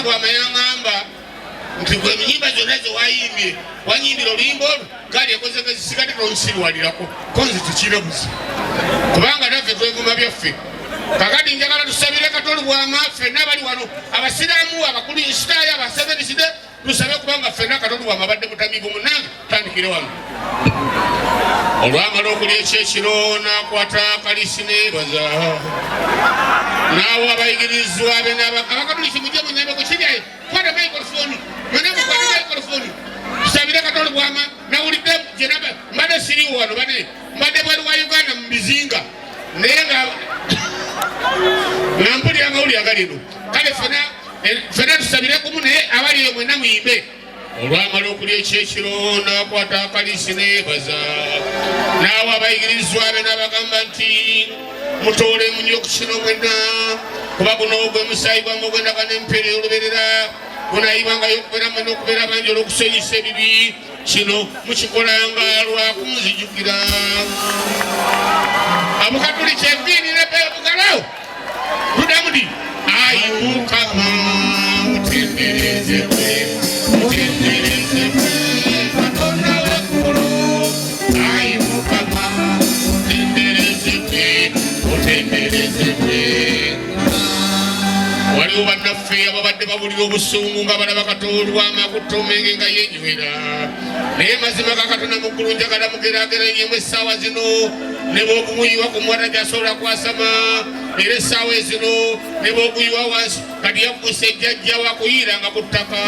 Katonda Bwama yaŋŋamba nti gwe ennyimba zonna ze wayimbye wanyimbira oluyimba olwo gaali yakoze kasisikate tonsirwalirako konzi tukirabuzi kubanga naffe tweguma byaffe kakati njagala tusabire Katonda Bwama ffenna bali wano abasiraamu abakulisitaayo abaseveniside tusabe kubanga ffenna Katonda Bwama abadde mutamiivu munnange tandikire wano olwamala okulya ekyekiro n'akwata kalisi neebaza naawe abayigirizwa be abakatuliki mujje munyambeko kiryaye kwata maikrofoni mwenemukwata maikrofoni tusabire Katonda Bwama nawulidde jenaba mbadde siriwo wano mbadde bweru wa Uganda mu bizinga naye nga nampulira amawulire agalino kale ffena tusabire kumu naye abaliyo mwenna muyimbe olwamala okulya ekyekiro n'akwata akalisi neebaza naawe abayigirizwa be n'abagamba nti mutoolemu nnyo ku kino mwenna kuba guno gwe musaayi gwammwe ogwendaka n'empeera oluberera gunaayibwangayo okubeera mwenna okubeera bangi olw'okusonyisa ebibi kino mukikolanga lwakunzijukira abukatuliki enviiri nebugalo ludamudi ayi Mukama mutenderezebwe Katonda waggulu ayi Mukama mutenderezebwe waliwo bannaffe ababadde babulira obusungu nga balaba Katonda Bwama akutta omenge nga yenywera naye mazima ga Katonda muggulu njagala mugeraageranyemu essaawa zino ne bw'okumuyiwa ku mwata gy'asobola kwasama era essaawa ezino ne bw'okuyiwa wansi kati yafuuse ejjajja wakuyiranga ku ttaka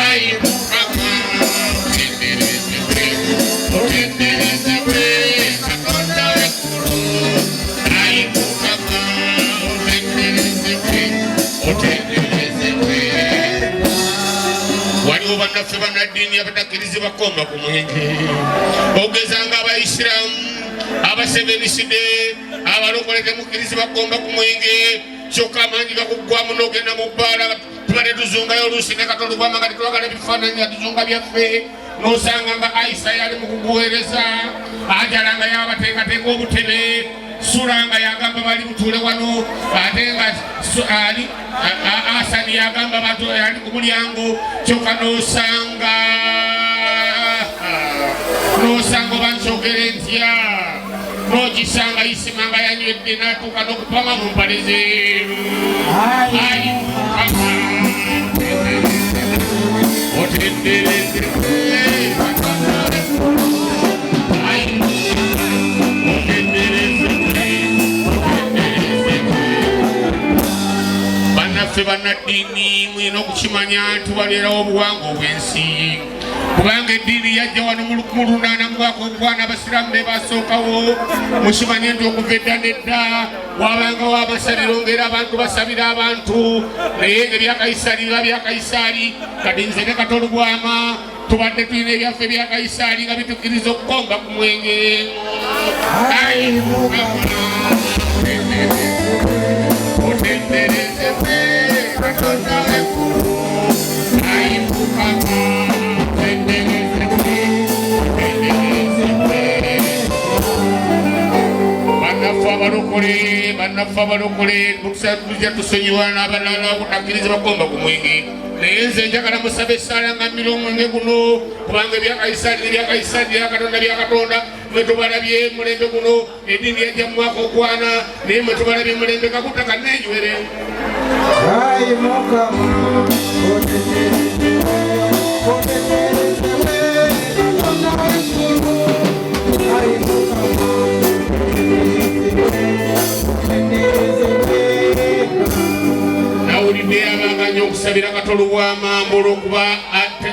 ayi Mukama mutenderezebwe Katonda waggulu ayi Mukama mutenderezebwe waliwo bannaffe bannaddiini abatakkirizibwa kukomba ku mwenge ogeza nga Abayisiraamu abaseveniside abalokole temukkirizibwa kukomba ku mwenge kyokka amangi gakuggwamu n'ogenda mu bbaala tubadde tuzungayo oluusi ne Katonda Bwama nga tetwagala ebifaananyi nga tuzunga byaffe n'osanga nga Aisa yali mu kuguweereza Ajala nga yabateekateeka obutebe Sula nga yagamba bali butuule wano ate nga Asani yagamba bantu yali ku mulyango kyokka n'osanga bankyogere ntya n'ogisanga Isima nga yanywedde n'atuuka n'okupama mu mpale zeeru ayi Mukama otenderezebwe Katonda waggulu ayi Mukama otenderezebwe bannaffe bannaddiini mulina okukimanya nti baleerawo obuwangwa obw'ensi kubanga eddiini yajja wano mu 18 mu mwaka ogwana abasiraamu be basookawo mukimanye nti okuva edda nedda wabangawo abasaliro ng'era abantu basabira abantu naye ebya Kayisaali biba bya Kayisaali kati nze ne Katonda Bwama tubadde tulina ebyaffe bya Kayisaali nga bitukkiriza okukomba ku mwenge ayi Mukama mutenderezebwe Katonda waggulu ayi Mukama bannaffe abalokole tujja tusonyiwa n'abalala obutakkiriza bakomba ku mwenge naye nze njagala musaba essaala nga mmira omwenge guno kubanga ebya Kayisaali n'ebya Kayisaali bya Katonda bya Katonda mwe tubalabye mulembe guno eddiini yajja mu mwaka ogwana naye mwe tubalabye mulembe kakuta kannenywere ayi Mukama nawulidde abaganya okusabira Katonda Bwama olw'okuba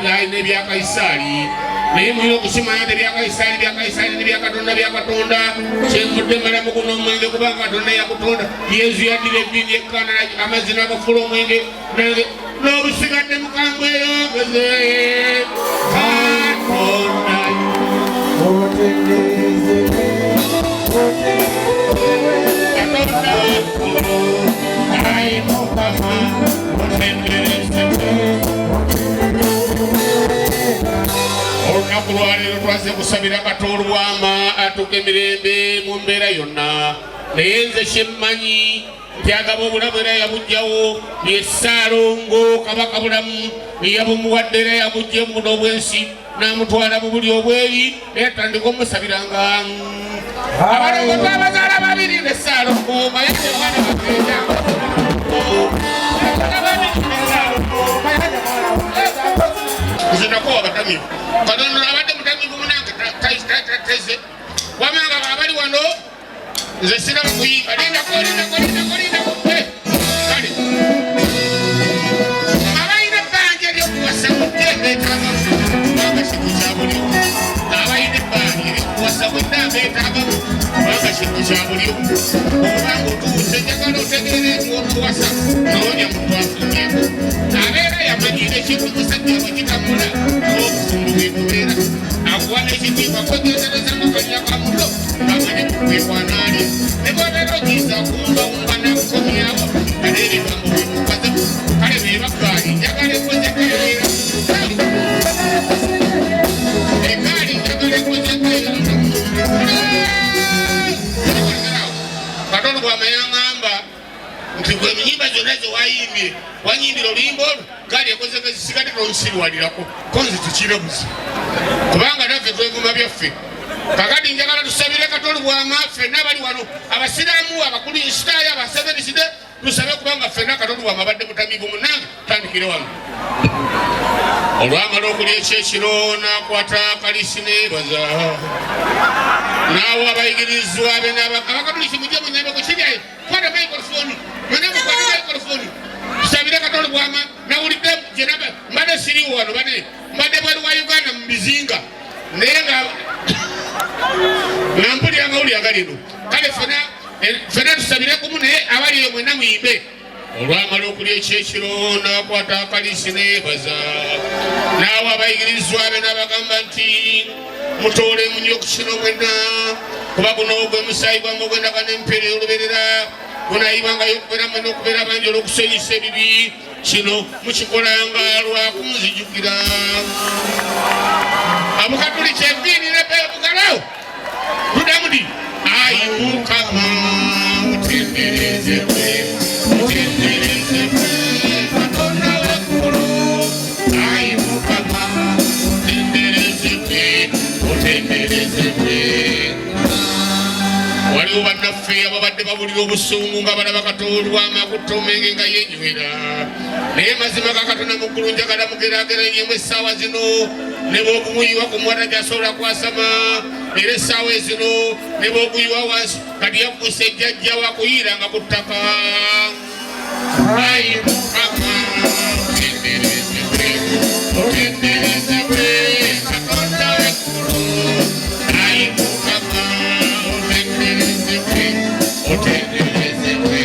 alina ebya Kayisaali naye mulina okukimanya nti ebya Kayisaali n'ebya Katonda bya Katonda kyenvudde malamu guno omwenge kubanga Katonda yakutonda Yesu yaddira eddiini ekkaana amazzi n'agafuula omwenge n'obusigadde mukambwe eyongeze Katonda ayi Mukama olunaku lwaleero twaze kusabira Katonda Bwama atuuka emirembe mu mbeera yonna naye nze kyemmanyi tyagaba obulamu era yabugjawo ye Ssaalongo Kabaka Bulamu eyabumuwadde era yabugje mu buno bw'ensi n'amutwala mu buli obweri yatandika omusabiranga abalongo twabazaala babiri ne Ssaalongo mayanja mwana bakeja nzinako abatamivu Katonda abadde mutamivu munange teze wamanga abali wano nze siraba kuyiga lindako kale abalina ebbanja eryokuwasa mutebetaaga kubanga kintu kya buliwo abalina ebbanja eryokuwasa bwenna beetaagamu kubanga kintu kya buliwo obanga otuuse njagala otegeere nti otuwasa noonya muntu afunyeeko abeera yamanyire ekintu musajja bwekitamula n'obusungu bwebubeera akuwa n'ekitiibwa kwegendereza mukanya ka muto amanye kukwekwanaalya ne bwabeera ogiisa kumbawumba nakukomyawo kale ebigambo bwemukaza kale bebagaali njagala ekozekaera egaali njagala ekozekaera Katonda bw'amayaŋŋamba nti gwe enyimba zonna ze wayimbye wanyimbira oluyimba olwo gaali ekozeka zisigadde tonsirwanirako konzi tukirabuzi kubanga naffe twevuma byaffe kakati njagala tusabire Katonda bw'ama ffenna abali wano abasiraamu abakulisitaayo abaseveniside tusabe kubanga ffenna Katonda bw'ama badde mutamiivu munange tutandikire wano olwamala okulya ekyekiro n'akwata kalisi neebaza naawo abayigirizwa be abakatuliki mujje munyambe kukiryayo kwata maikrofoni mwenemukwata maikrofoni tusabire Katonda bw'ama nawulidde jenaba mbadde siriwo wano bane mbadde bweru wa Uganda mu bizinga naye nga mpulira amawulire agalino kale ffena tusabire kumu naye abali eyo mwenna muyimbe olwamala okulya ekyekiro n'akwata akalisi neebaza naawe abayigirizwa be n'abagamba nti mutoole munyo ku kino mwenna kuba guno gwe musaayi gwammwe ogwendaga n'empeera oluberera gunaayibwangayo okubeera mwenna okubeera bangi olw'okusonyisa ebibi kino mukikolanga lwakunzijukira abukatuliki eviirire beebugalawo tudamudi ayi Mukama mutenderezebwe Katonda w'eggulu ayi Mukama mutenderezebwe waliwo bannaffe ababadde babulira obusungu nga balaba Katonda bw'amakutta omenge nga yenywera naye mazima ga Katonda mu ggulu njagala mugeraageranyemu essaawa zino ne bw'ogumuyiwa ku muwata gy'asobola kwasama era essaawa ezino ne bw'oguyiwa wansi kati yafuuse ejjajja wakuyiranga ku ttaka ayi Mukama otenderezebwe Katonda w'eggulu ayi Mukama otenderezebwe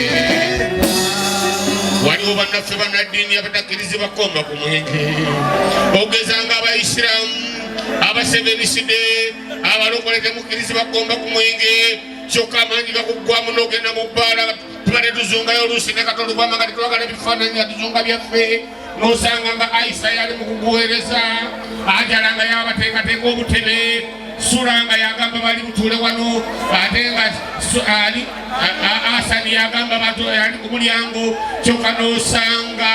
waliwo bannaffe bannaddiini abatakkirizibwa kkomba ku mwenge ogezanga abaisiraamu abaseveniside abalokole temukkirizibwa kkomba ku mwenge kyokka amangi gakuggwamu n'ogenda mu bbaala tubadde tuzungayo oluusi ne Katonda bw'ama nga tetwagala ebifaananyi nga tuzunga byaffe n'osanga nga Aisa yali mu kuguweereza Ajala nga yabateekateeka obutebe Sura nga yagamba bali butuule wano ate nga Asani yagamba bantu yali ku mulyango kyokka n'osanga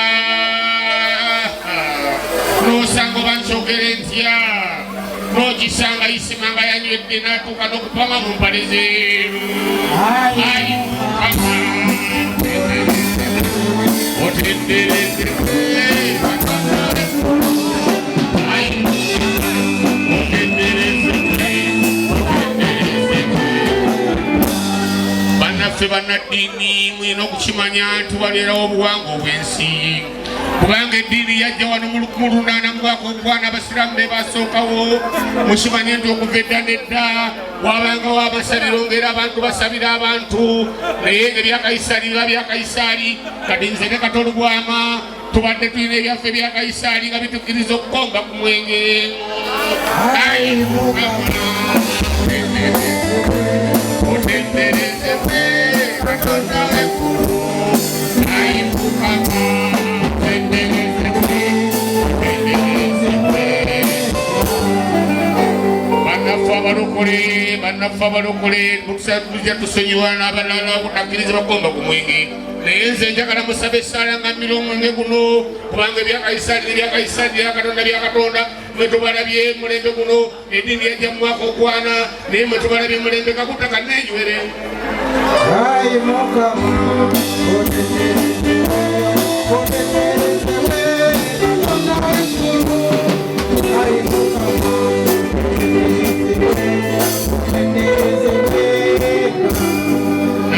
bankyogere ntya n'ogisanga Isima nga yanywedde n'atuuka n'okupama mu mpale ze ayi Mukama otenderezebwe bannaffe bannaddiini mulina okukimanya nti baleerawo obuwangwa obw'ensi kubanga eddiini yajja wano mu 1800 mu mwaka ogwana abasiraamu be basookawo mukimanye nti okuva edda nedda wabangawo amasabiro ng'era abantu basabira abantu naye ebya Kaisaali biba bya Kaisaali kati nze ne Katonda bw'ama tubadde tulina ebyaffe bya Kaisaali nga bitukkiriza okukomba ku mwenge ayi Mukama otenderezebwe Katonda w'eggulu ayi Mukama bannaffe abalokole bannaffe abalokole mukusatulija tusonyiwa n'abalala obutakkiriza bagomba ku mwenge naye nze njagala musabe essaala ngammira omwenge guno kubanga ebyakaisali nebyakaisali byakatonda byakatonda mwe tubalabye mulembe guno eddiini yajja mu mwaka okwana naye mwe tubalabye mulembe kakuta kannenywere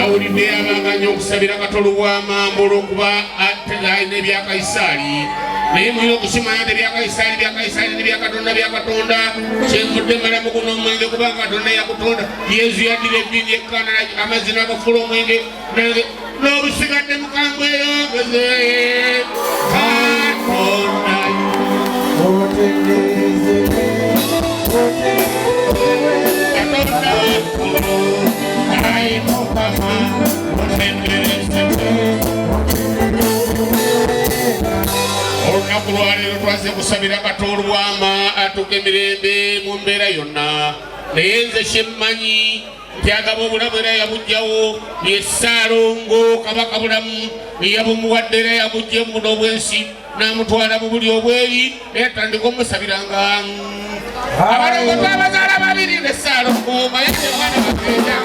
nawulidde abanganya okusabira Katolo bw'amambo olw'okuba alina ebyakaisaali naye mulina okusimanya nti ebyakaisaali nebyakatonda byakatonda kyenvudde malamu guno omwenge kubanga Katonda yakutonda Yesu yaddira eddiini ekkanana amazzi n'agafuula omwenge n'obusigadde mukambwe eyongeze Katonda olunaku lwaleero twaze kusabira Katolo bwama atuuka emirembe mu mbeera yonna naye nze kyemmanyi nti agaba obulamu era yabugjawo ye Ssaalongo kabaka bulamu yabumuwadde era yabugja omubuno obwensi n'amutwala mu buli obweri era tandika omusabiranga abalongo twabazaala babiri ne Ssaalongo mayanja mwana bakeja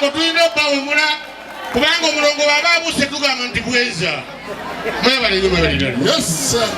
omulongo tulina obbawemula kubanga omulongo baba abuse tugamba nti bweza mwebalire Yes, sir.